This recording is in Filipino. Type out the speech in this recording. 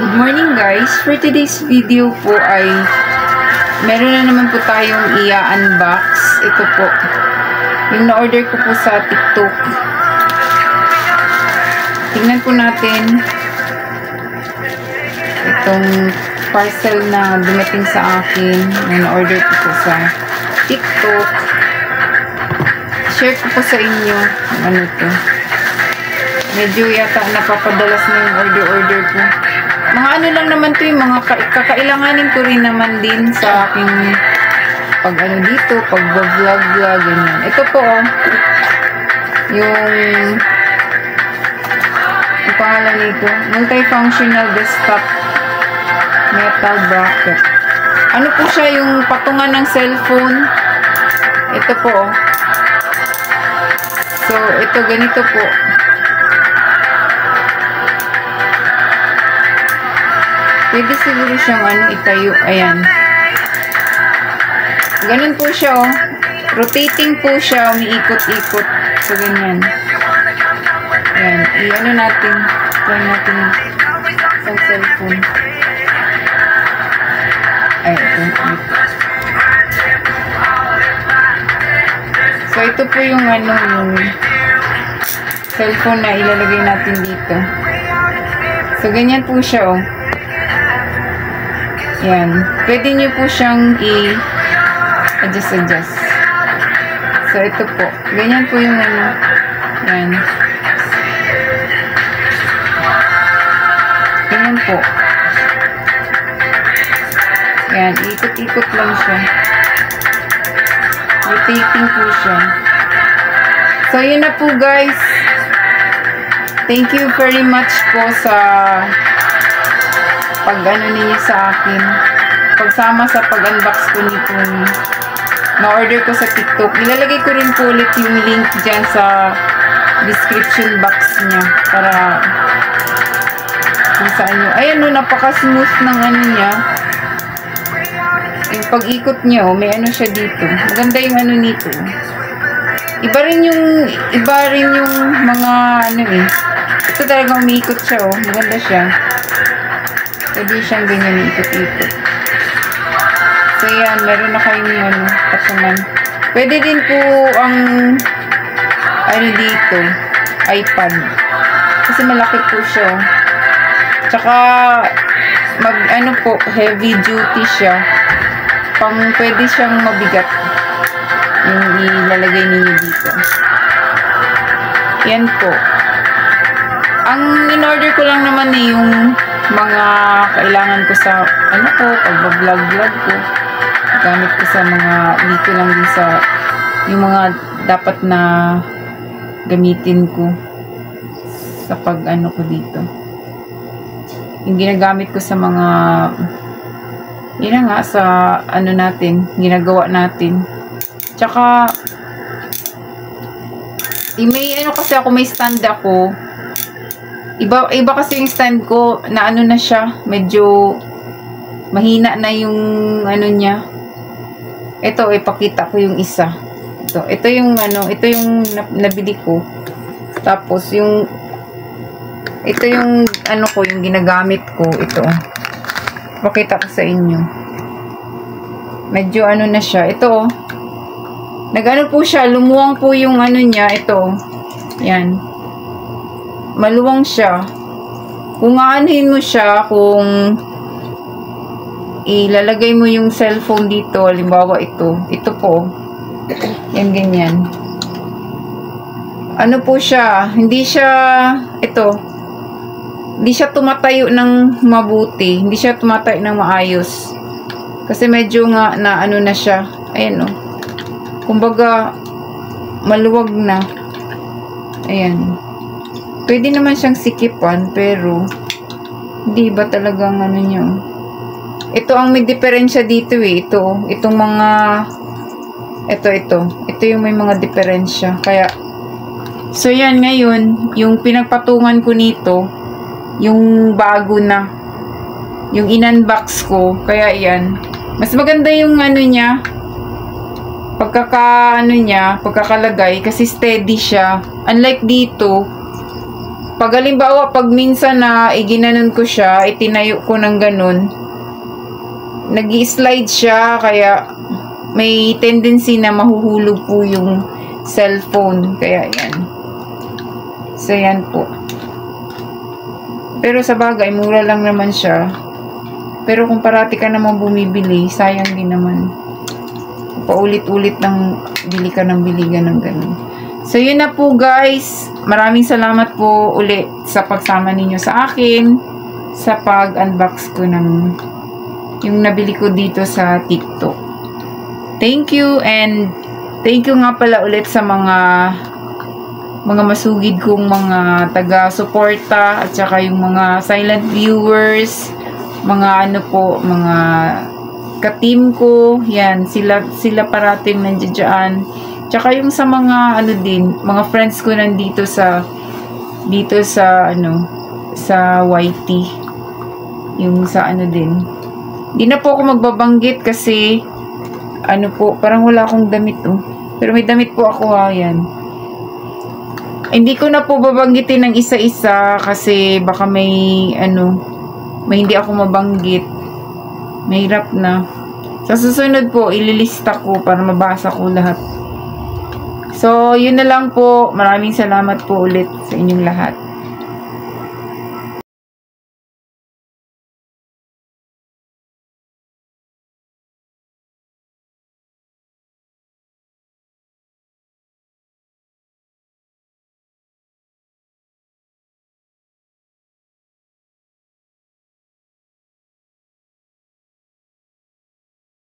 Good morning guys! For today's video po ay meron na naman po tayong i-unbox. Ito po. Yung na-order ko po sa TikTok. Tingnan po natin itong parcel na dumating sa akin na na-order ko po sa TikTok. Share ko po sa inyo ano to. Medyo yata napapadalas na yung order ko. Mga ano lang naman to yung mga kakailanganin ko rin naman din sa aking pag ano dito, pag vlog, ganyan. Ito po yung pangalan nito, multifunctional desktop metal bracket. Ano po siya, yung patungan ng cellphone. Ito po so ito ganito po. Pwede siguro siyang itayo. Ayan. Ganun po siya rotating po siya. Umiikot-ikot. So, ganyan. Ayan. I-ano natin. Try natin sa cellphone. Ayan. So, ito po yung yung cellphone na ilalagay natin dito. So, ganyan po siya Yan. Pwede nyo po siyang i-adjust. So, ito po. Ganyan po yung Yan. Ganyan po. Yan. Ikot-ikot lang siya. Rotating po siya. So, yun na po guys. Thank you very much po sa pag-ano ninyo sa akin. Pagsama sa pag-unbox ko nitong na-order ko sa TikTok. Ilalagay ko rin po ulit yung link dyan sa description box niya. Para kung saan nyo. Ayan napaka-smooth ng niya. Yung pag-ikot niya may siya dito. Maganda yung nito. Iba rin yung mga ito talaga umiikot siya Maganda siya. Pwede siyang ganyan ikot-ikot. So, yan. Meron na kayong patungan. Pwede din po ang dito, iPad. Kasi malaki po siya. Tsaka, heavy duty siya. Pwede siyang mabigat. Yung ilalagay ninyo dito. Yan po. Ang in-order ko lang naman yung mga kailangan ko sa pag-vlog ko. Gamit ko sa mga dito lang din sa yung mga dapat na gamitin ko sa pag ko dito. Yung ginagamit ko sa mga yun nga sa natin, ginagawa natin. Tsaka may kasi ako, may stand ako. Iba kasi yung stand ko na na siya, medyo mahina na yung niya. Ito ipakita ko yung isa. Ito yung ito yung nabili ko. Tapos yung ito yung ko, yung ginagamit ko, ito. Pakita ko sa inyo. Medyo na siya. Ito po siya, lumuwang po yung niya, ito. Yan. Maluwang siya. Kung aanhin mo siya, kung ilalagay mo yung cellphone dito, halimbawa ito po. Yan, ganyan. Po siya, hindi siya tumatayo ng mabuti. Hindi siya tumatayo ng maayos. Kasi medyo nga na na siya. Ayan kumbaga, maluwag na. Ayan. Pwede naman siyang sikipan, pero hindi ba talagang niya. Ito ang may diferensya dito itong mga ito yung may mga diferensya. Kaya so yan ngayon, yung pinagpatungan ko nito, yung bago na, yung in-unbox ko, kaya yan. Mas maganda yung niya, pagkakalagay kasi steady siya. Unlike dito, pag halimbawa, pag minsan na iginanon ko siya, itinayo ko ng ganun, nag-i-slide siya, kaya may tendency na mahuhulog po yung cellphone. Kaya yan. So, yan po. Pero sa bagay, mura lang naman siya. Pero kung parati ka naman bumibili, sayang din naman. Paulit-ulit ng bili ka ng bili, ganun. So, yun na po guys. Maraming salamat po ulit sa pagsama ninyo sa akin sa pag-unbox ko ng yung nabili ko dito sa TikTok. Thank you, and thank you nga pala ulit sa mga masugid kong mga taga-suporta at saka yung mga silent viewers, mga ano po, mga ka-team ko. Yan, sila parating nandiyan. Tsaka yung sa mga ano din, mga friends ko nandito sa ano, sa YT. Yung sa ano din. Di na po ako magbabanggit kasi ano po, parang wala akong damit oh. Pero may damit po ako ha, yan. Hindi ko na po babanggitin ng isa-isa kasi baka may ano, may hindi ako mabanggit. Mahirap na. Sa susunod po, ililista ko para mabasa ko lahat. So, yun na lang po. Maraming salamat po ulit sa inyong lahat.